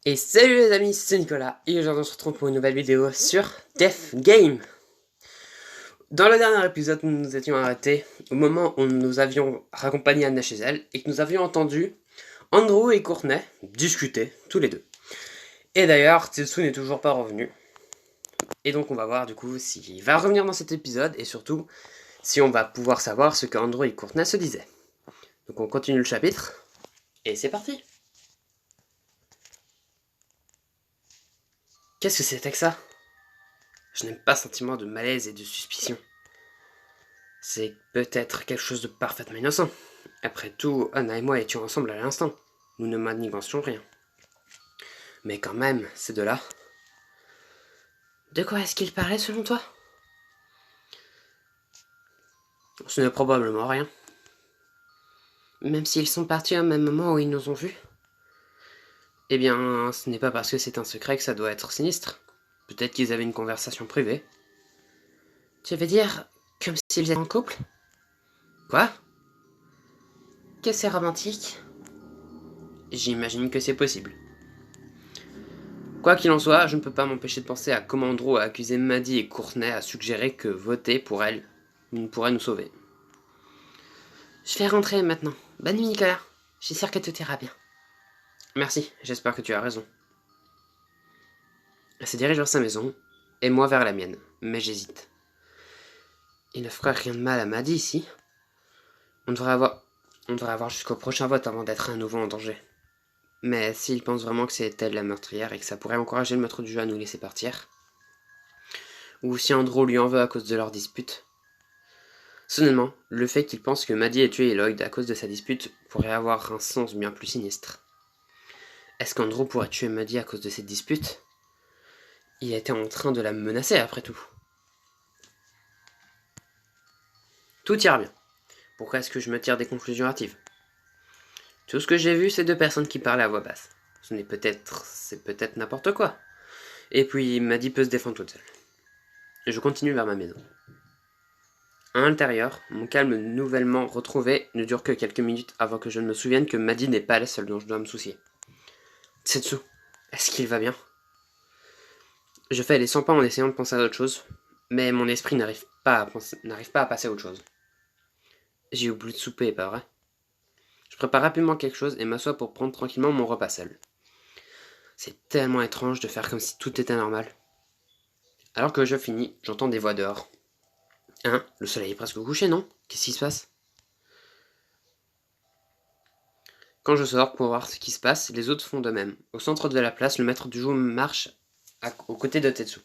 Et salut les amis, c'est Nicolas, et aujourd'hui on se retrouve pour une nouvelle vidéo sur Death Game. Dans le dernier épisode, nous nous étions arrêtés au moment où nous avions raccompagné Anna chez elle, et que nous avions entendu Andrew et Courtney discuter, tous les deux. Et d'ailleurs, Tetsu n'est toujours pas revenu. Et donc on va voir du coup s'il va revenir dans cet épisode, et surtout, si on va pouvoir savoir ce qu'Andrew et Courtney se disaient. Donc on continue le chapitre, et c'est parti. Qu'est-ce que c'était que ça? Je n'aime pas ce sentiment de malaise et de suspicion. C'est peut-être quelque chose de parfaitement innocent. Après tout, Anna et moi étions ensemble à l'instant. Nous ne manigancions rien. Mais quand même, ces deux-là... De quoi est-ce qu'ils parlaient selon toi? Ce n'est probablement rien. Même s'ils sont partis au même moment où ils nous ont vus? Eh bien, ce n'est pas parce que c'est un secret que ça doit être sinistre. Peut-être qu'ils avaient une conversation privée. Tu veux dire, comme s'ils étaient en couple? Quoi? Que c'est romantique? J'imagine que c'est possible. Quoi qu'il en soit, je ne peux pas m'empêcher de penser à comment Andrew a accusé Maddie et Courtney à suggérer que voter pour elle pourrait nous sauver. Je vais rentrer maintenant. Bonne nuit, Nicolas. Je suis sûr que tout ira bien. Merci, j'espère que tu as raison. Elle se dirige vers sa maison, et moi vers la mienne, mais j'hésite. Il ne fera rien de mal à Maddie ici. On devrait avoir jusqu'au prochain vote avant d'être à nouveau en danger. Mais s'il pense vraiment que c'est elle la meurtrière et que ça pourrait encourager le maître du jeu à nous laisser partir, ou si Andrew lui en veut à cause de leur dispute. Soudainement, le fait qu'il pense que Maddie ait tué Lloyd à cause de sa dispute pourrait avoir un sens bien plus sinistre. Est-ce qu'Andrew pourrait tuer Maddie à cause de cette dispute? Il était en train de la menacer après tout. Tout ira bien. Pourquoi est-ce que je me tire des conclusions hâtives? Tout ce que j'ai vu, c'est deux personnes qui parlaient à voix basse. C'est peut-être n'importe quoi. Et puis, Maddie peut se défendre toute seule. Je continue vers ma maison. À l'intérieur, mon calme nouvellement retrouvé ne dure que quelques minutes avant que je ne me souvienne que Maddie n'est pas la seule dont je dois me soucier. Tetsu, est-ce qu'il va bien? Je fais les 100 pas en essayant de penser à autre chose, mais mon esprit n'arrive pas à passer à autre chose. J'ai oublié de souper, pas vrai? Je prépare rapidement quelque chose et m'assois pour prendre tranquillement mon repas seul. C'est tellement étrange de faire comme si tout était normal. Alors que je finis, j'entends des voix dehors. Hein? Le soleil est presque couché, non? Qu'est-ce qui se passe? Quand je sors pour voir ce qui se passe, les autres font de même. Au centre de la place, le maître du jeu marche aux côtés de Tetsu.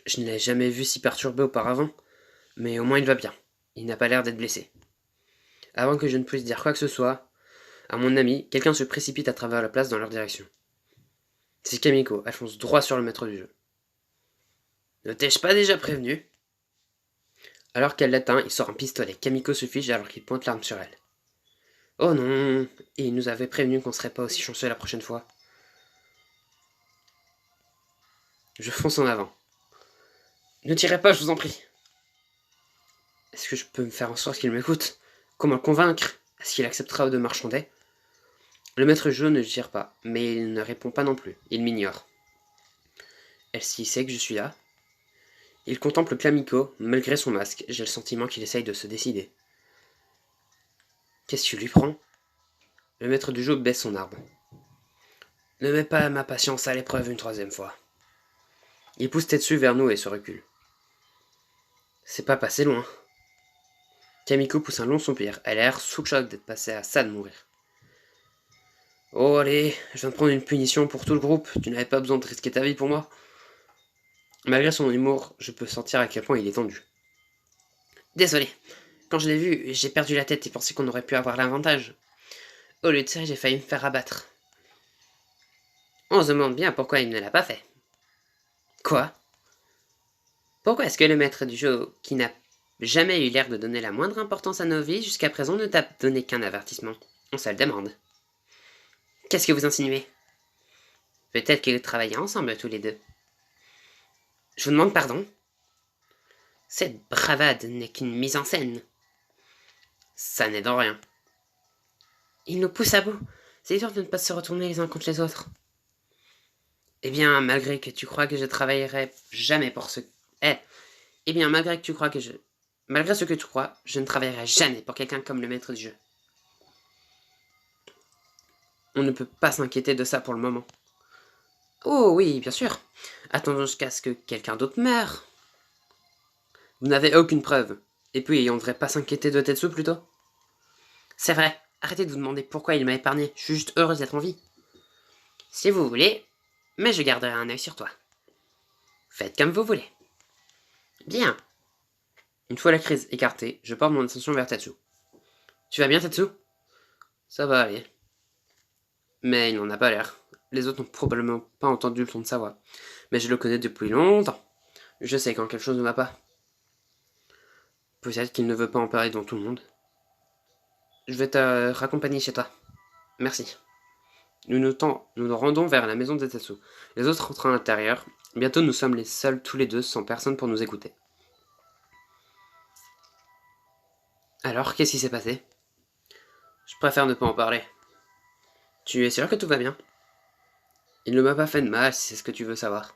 Je ne l'ai jamais vu si perturbé auparavant, mais au moins il va bien. Il n'a pas l'air d'être blessé. Avant que je ne puisse dire quoi que ce soit, à mon ami, quelqu'un se précipite à travers la place dans leur direction. C'est Kamiko, elle fonce droit sur le maître du jeu. Ne t'ai-je pas déjà prévenu? Alors qu'elle l'atteint, il sort un pistolet. Kamiko se fige alors qu'il pointe l'arme sur elle. Oh non! Et il nous avait prévenu qu'on serait pas aussi chanceux la prochaine fois. Je fonce en avant. Ne tirez pas, je vous en prie. Est-ce que je peux me faire en sorte qu'il m'écoute? Comment le convaincre? Est-ce qu'il acceptera de marchander? Le maître du jeu ne tire pas, mais il ne répond pas non plus. Il m'ignore. Est-ce qu'il sait que je suis là? Il contemple Kamiko, malgré son masque. J'ai le sentiment qu'il essaye de se décider. Qu'est-ce qui lui prend? Le maître du jeu baisse son arme. Ne mets pas ma patience à l'épreuve une troisième fois. Il pousse Tetsu vers nous et se recule. C'est pas passé loin. Kamiko pousse un long soupir. Elle a l'air sous le choc d'être passée à ça de mourir. Oh allez, je viens de prendre une punition pour tout le groupe. Tu n'avais pas besoin de risquer ta vie pour moi. Malgré son humour, je peux sentir à quel point il est tendu. Désolé. Quand je l'ai vu, j'ai perdu la tête et pensé qu'on aurait pu avoir l'avantage. Au lieu de ça, j'ai failli me faire abattre. On se demande bien pourquoi il ne l'a pas fait. Quoi? Pourquoi est-ce que le maître du jeu, qui n'a jamais eu l'air de donner la moindre importance à nos vies, jusqu'à présent ne t'a donné qu'un avertissement? On se le demande. Qu'est-ce que vous insinuez? Peut-être que vous travaillez ensemble tous les deux. Je vous demande pardon? Cette bravade n'est qu'une mise en scène. Ça n'aide en rien. Il nous pousse à bout. C'est dur de ne pas se retourner les uns contre les autres. Eh bien, malgré que tu crois que je travaillerai jamais pour ce... Eh bien, malgré que tu crois que je... Malgré ce que tu crois, je ne travaillerai jamais pour quelqu'un comme le maître du jeu. On ne peut pas s'inquiéter de ça pour le moment. Oh oui, bien sûr. Attendons jusqu'à ce que quelqu'un d'autre meure. Vous n'avez aucune preuve. Et puis, on ne devrait pas s'inquiéter de Tetsu plutôt. C'est vrai. Arrêtez de vous demander pourquoi il m'a épargné. Je suis juste heureuse d'être en vie. Si vous voulez, mais je garderai un œil sur toi. Faites comme vous voulez. Bien. Une fois la crise écartée, je porte mon attention vers Tetsu. Tu vas bien, Tetsu? Ça va aller. Mais il n'en a pas l'air. Les autres n'ont probablement pas entendu le ton de sa voix. Mais je le connais depuis longtemps. Je sais quand quelque chose ne va pas. Peut-être qu'il ne veut pas en parler devant tout le monde. Je vais te raccompagner chez toi. Merci. Nous nous rendons vers la maison de Tetsu. Les autres rentrent à l'intérieur. Bientôt nous sommes les seuls tous les deux sans personne pour nous écouter. Alors, qu'est-ce qui s'est passé? Je préfère ne pas en parler. Tu es sûr que tout va bien? Il ne m'a pas fait de mal si c'est ce que tu veux savoir.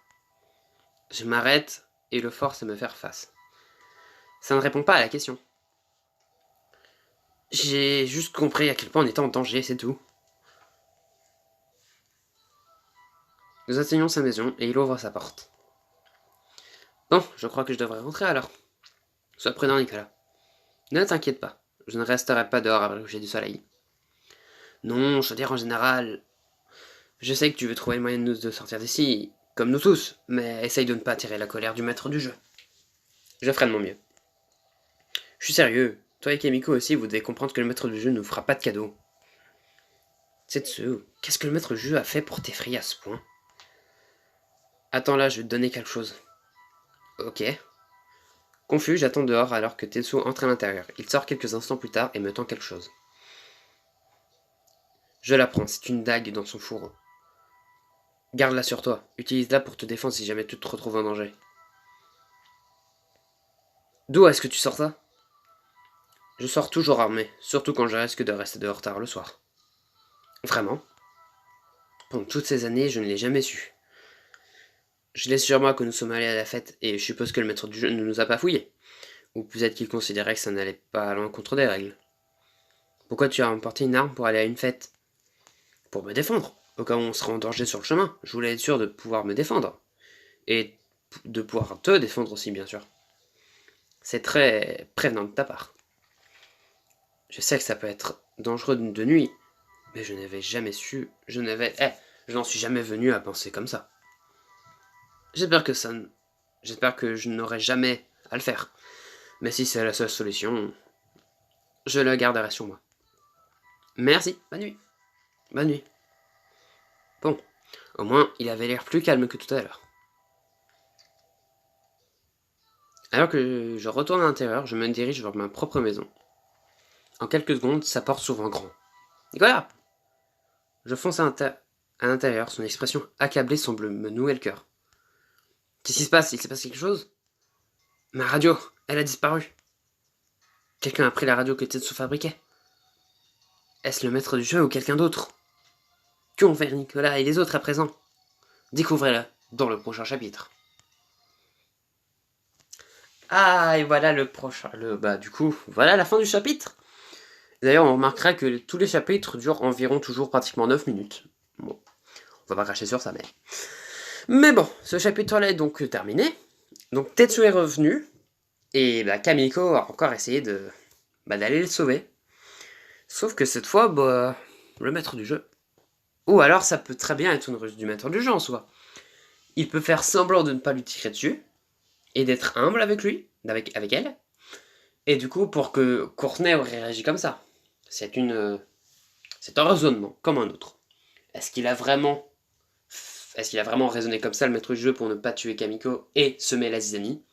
Je m'arrête et le force à me faire face. Ça ne répond pas à la question. J'ai juste compris à quel point on était en danger, c'est tout. Nous atteignons sa maison et il ouvre sa porte. Bon, je crois que je devrais rentrer alors. Sois prudent, Nicolas. Ne t'inquiète pas, je ne resterai pas dehors après le coucher du soleil. Non, je veux dire en général. Je sais que tu veux trouver le moyen de sortir d'ici, comme nous tous, mais essaye de ne pas attirer la colère du maître du jeu. Je ferai de mon mieux. Je suis sérieux, toi et Kamiko aussi, vous devez comprendre que le maître du jeu ne vous fera pas de cadeau. Tetsu, qu'est-ce que le maître du jeu a fait pour t'effrayer à ce point? Attends là, je vais te donner quelque chose. Ok. Confus, j'attends dehors alors que Tetsu entre à l'intérieur. Il sort quelques instants plus tard et me tend quelque chose. Je la prends, c'est une dague dans son fourreau. Garde-la sur toi, utilise-la pour te défendre si jamais tu te retrouves en danger. D'où est-ce que tu sors ça? Je sors toujours armé, surtout quand je risque de rester dehors tard le soir. Vraiment? Pendant toutes ces années, je ne l'ai jamais su. Je laisse sur moi que nous sommes allés à la fête, et je suppose que le maître du jeu ne nous a pas fouillés. Ou peut-être qu'il considérait que ça n'allait pas à l'encontre des règles. Pourquoi tu as emporté une arme pour aller à une fête? Pour me défendre. Au cas où on serait en danger sur le chemin, je voulais être sûr de pouvoir me défendre. Et de pouvoir te défendre aussi, bien sûr. C'est très prévenant de ta part. Je sais que ça peut être dangereux de nuit, mais je n'avais jamais su... Je n'en suis jamais venu à penser comme ça. J'espère que je n'aurai jamais à le faire. Mais si c'est la seule solution, je la garderai sur moi. Merci, bonne nuit. Bonne nuit. Bon, au moins, il avait l'air plus calme que tout à l'heure. Alors que je retourne à l'intérieur, je me dirige vers ma propre maison. En quelques secondes, sa porte s'ouvre en grand. Nicolas! Je fonce à l'intérieur, son expression accablée semble me nouer le cœur. Qu'est-ce qui se passe? Il s'est passé quelque chose? Ma radio, elle a disparu. Quelqu'un a pris la radio que Tetsu fabriquait. Est-ce le maître du jeu ou quelqu'un d'autre? Qu'ont fait Nicolas et les autres à présent? Découvrez-le dans le prochain chapitre. Ah, et voilà le prochain... du coup, voilà la fin du chapitre. D'ailleurs, on remarquera que tous les chapitres durent environ toujours pratiquement 9 minutes. Bon, on va pas cracher sur ça, mais... Mais bon, ce chapitre-là est donc terminé. Donc Tetsu est revenu, et Kamiko a encore essayé d'aller le sauver. Sauf que cette fois, le maître du jeu. Ou alors ça peut très bien être une ruse du maître du jeu en soi. Il peut faire semblant de ne pas lui tirer dessus, et d'être humble avec lui, avec elle. Et du coup, pour que Courtenay aurait réagi comme ça. C'est un raisonnement, comme un autre. Est-ce qu'il a vraiment raisonné comme ça, le maître du jeu, pour ne pas tuer Kamiko et semer la zizanie?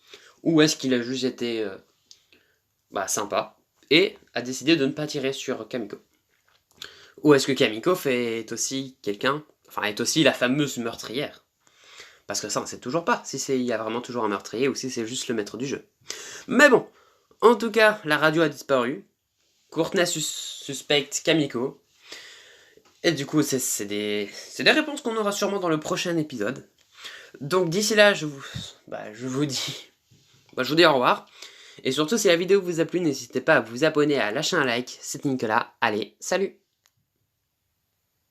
Ou est-ce qu'il a juste été sympa et a décidé de ne pas tirer sur Kamiko? Ou est-ce que Kamiko est aussi la fameuse meurtrière? Parce que ça, on ne sait toujours pas si il y a vraiment toujours un meurtrier ou si c'est juste le maître du jeu. Mais bon, en tout cas, la radio a disparu. Courtenay suspecte Kamiko. Et du coup, c'est des réponses qu'on aura sûrement dans le prochain épisode. Donc d'ici là, je vous dis au revoir. Et surtout, si la vidéo vous a plu, n'hésitez pas à vous abonner, à lâcher un like. C'était Nicolas. Allez, salut!